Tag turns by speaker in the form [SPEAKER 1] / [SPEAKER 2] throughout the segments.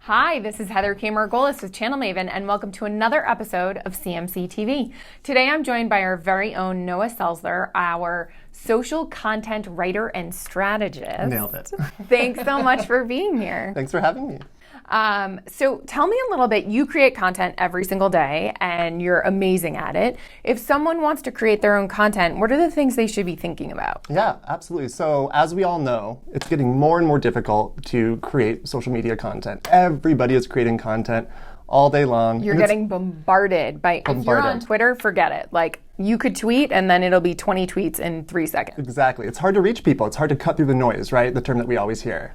[SPEAKER 1] Hi, this is Heather K. Margolis with Channel Maven, and welcome to another episode of CMCtv. Today I'm joined by our very own Noah Selzler, our social content writer and strategist.
[SPEAKER 2] Nailed it.
[SPEAKER 1] Thanks so much for being here.
[SPEAKER 2] Thanks for having me.
[SPEAKER 1] So tell me a little bit, you create content every single day and you're amazing at it. If someone wants to create their own content, what are the things they should be thinking about?
[SPEAKER 2] Yeah, absolutely. So as we all know, it's getting more and more difficult to create social media content. Everybody is creating content all day long.
[SPEAKER 1] You're getting bombarded by, if you're on Twitter, forget it. Like, you could tweet and then it'll be 20 tweets in 3 seconds.
[SPEAKER 2] Exactly. It's hard to reach people. It's hard to cut through the noise, right? The term that we always hear.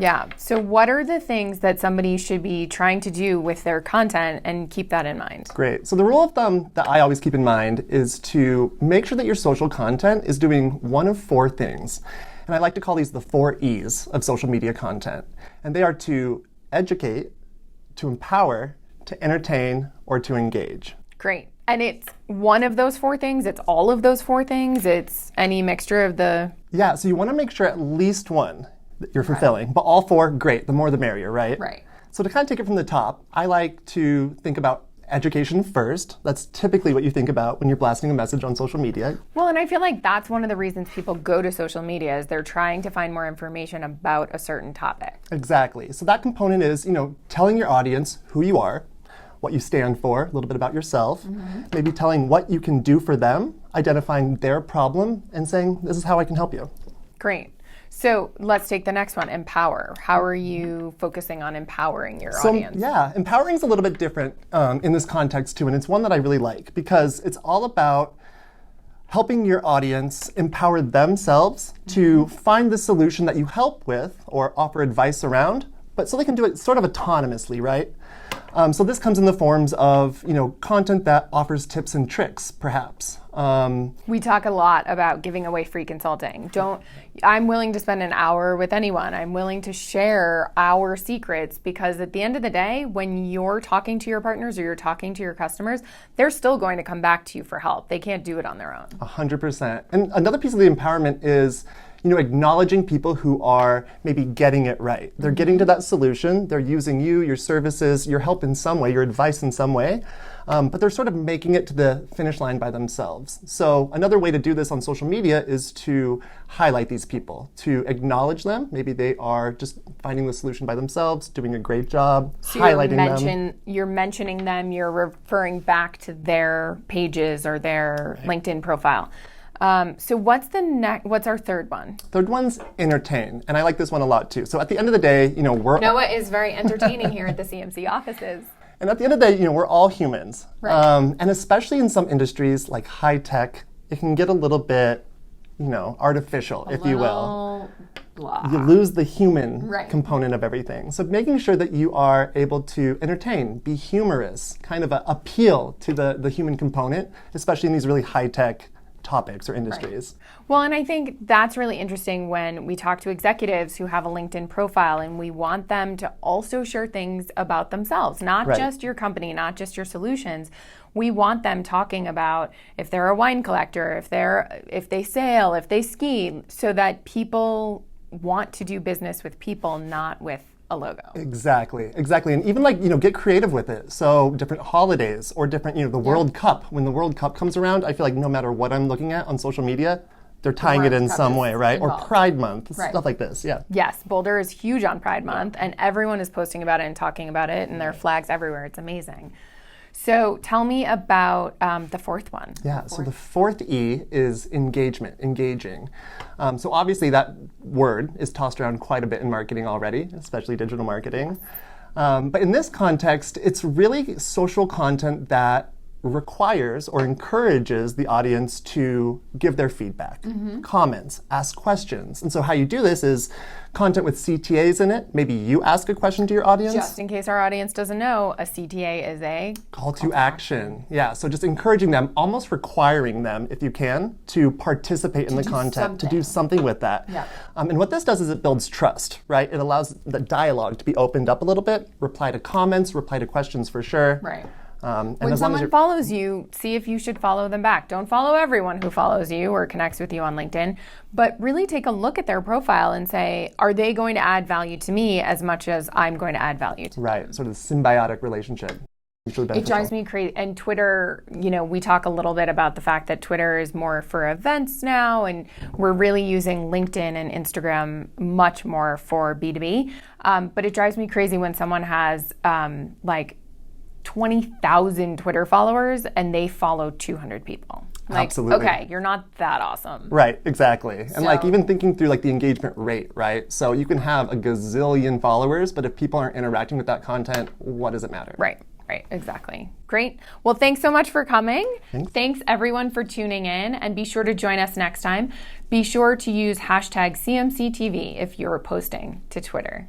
[SPEAKER 1] Yeah. So what are the things that somebody should be trying to do with their content and keep that in mind?
[SPEAKER 2] Great. So the rule of thumb that I always keep in mind is to make sure that your social content is doing one of 4 things. And I like to call these the 4 E's of social media content. And they are to educate, to empower, to entertain, or to engage.
[SPEAKER 1] Great. And it's one of those 4 things? It's all of those 4 things? It's any mixture of the...
[SPEAKER 2] Yeah. So you want to make sure at least one that you're fulfilling. Right. But all 4, great. The more the merrier, right?
[SPEAKER 1] Right.
[SPEAKER 2] So to kind of take it from the top, I like to think about education first. That's typically what you think about when you're blasting a message on social media.
[SPEAKER 1] Well, and I feel like that's one of the reasons people go to social media is they're trying to find more information about a certain topic.
[SPEAKER 2] Exactly. So that component is, telling your audience who you are, what you stand for, a little bit about yourself, maybe telling what you can do for them, identifying their problem, and saying, this is how I can help you.
[SPEAKER 1] Great. So let's take the next one, empower. How are you focusing on empowering your audience?
[SPEAKER 2] Yeah, empowering is a little bit different in this context too, and it's one that I really like because it's all about helping your audience empower themselves to find the solution that you help with or offer advice around, but so they can do it sort of autonomously, right? So this comes in the forms of, content that offers tips and tricks, perhaps.
[SPEAKER 1] We talk a lot about giving away free consulting. I'm willing to spend an hour with anyone. I'm willing to share our secrets because at the end of the day, when you're talking to your partners or you're talking to your customers, they're still going to come back to you for help. They can't do it on their own.
[SPEAKER 2] 100%. And another piece of the empowerment is acknowledging people who are maybe getting it right. They're getting to that solution. They're using you, your services, your help in some way, your advice in some way, but they're sort of making it to the finish line by themselves. So another way to do this on social media is to highlight these people, to acknowledge them. Maybe they are just finding the solution by themselves, doing a great job, so highlighting them.
[SPEAKER 1] You're mentioning them, you're referring back to their pages or their LinkedIn profile. So what's our third one?
[SPEAKER 2] Third one's entertain. And I like this one a lot too. So at the end of the day,
[SPEAKER 1] Noah is very entertaining here at the CMC offices.
[SPEAKER 2] And at the end of the day, we're all humans.
[SPEAKER 1] Right.
[SPEAKER 2] And especially in some industries like high tech, it can get a little bit, artificial, if you will.
[SPEAKER 1] Blah.
[SPEAKER 2] You lose the human component of everything. So making sure that you are able to entertain, be humorous, kind of appeal to the human component, especially in these really high tech topics or industries.
[SPEAKER 1] Right. Well, and I think that's really interesting when we talk to executives who have a LinkedIn profile and we want them to also share things about themselves, not just your company, not just your solutions. We want them talking about if they're a wine collector, if they sail, if they ski, so that people want to do business with people, not with a logo.
[SPEAKER 2] Exactly. And even get creative with it. So different holidays or different, the World Cup. When the World Cup comes around, I feel like no matter what I'm looking at on social media, they're tying it in some way, right?
[SPEAKER 1] Involved.
[SPEAKER 2] Or Pride Month, stuff like this, yeah.
[SPEAKER 1] Yes, Boulder is huge on Pride Month and everyone is posting about it and talking about it and there are flags everywhere. It's amazing. So tell me about the fourth one.
[SPEAKER 2] Yeah, so the fourth E is engagement, engaging. So obviously that word is tossed around quite a bit in marketing already, especially digital marketing. But in this context, it's really social content that requires or encourages the audience to give their feedback, comments, ask questions. And so how you do this is content with CTAs in it. Maybe you ask a question to your audience.
[SPEAKER 1] Just in case our audience doesn't know, a CTA is a
[SPEAKER 2] call to action. Yeah, so just encouraging them, almost requiring them, if you can, to participate in the content, to do something with that.
[SPEAKER 1] Yeah.
[SPEAKER 2] And what this does is it builds trust, right? It allows the dialogue to be opened up a little bit, reply to comments, reply to questions for sure.
[SPEAKER 1] Right. When someone follows you, see if you should follow them back. Don't follow everyone who follows you or connects with you on LinkedIn, but really take a look at their profile and say, are they going to add value to me as much as I'm going to add value to them?
[SPEAKER 2] Right, sort of symbiotic relationship.
[SPEAKER 1] It drives me crazy. And Twitter, we talk a little bit about the fact that Twitter is more for events now, and we're really using LinkedIn and Instagram much more for B2B. But it drives me crazy when someone has 20,000 Twitter followers and they follow 200 people.
[SPEAKER 2] Absolutely.
[SPEAKER 1] Okay, you're not that awesome.
[SPEAKER 2] Right, exactly. And even thinking through the engagement rate, right? So you can have a gazillion followers, but if people aren't interacting with that content, what does it matter?
[SPEAKER 1] Right, exactly. Great. Well, thanks so much for coming.
[SPEAKER 2] Thanks
[SPEAKER 1] everyone for tuning in, and be sure to join us next time. Be sure to use #CMCtv if you're posting to Twitter.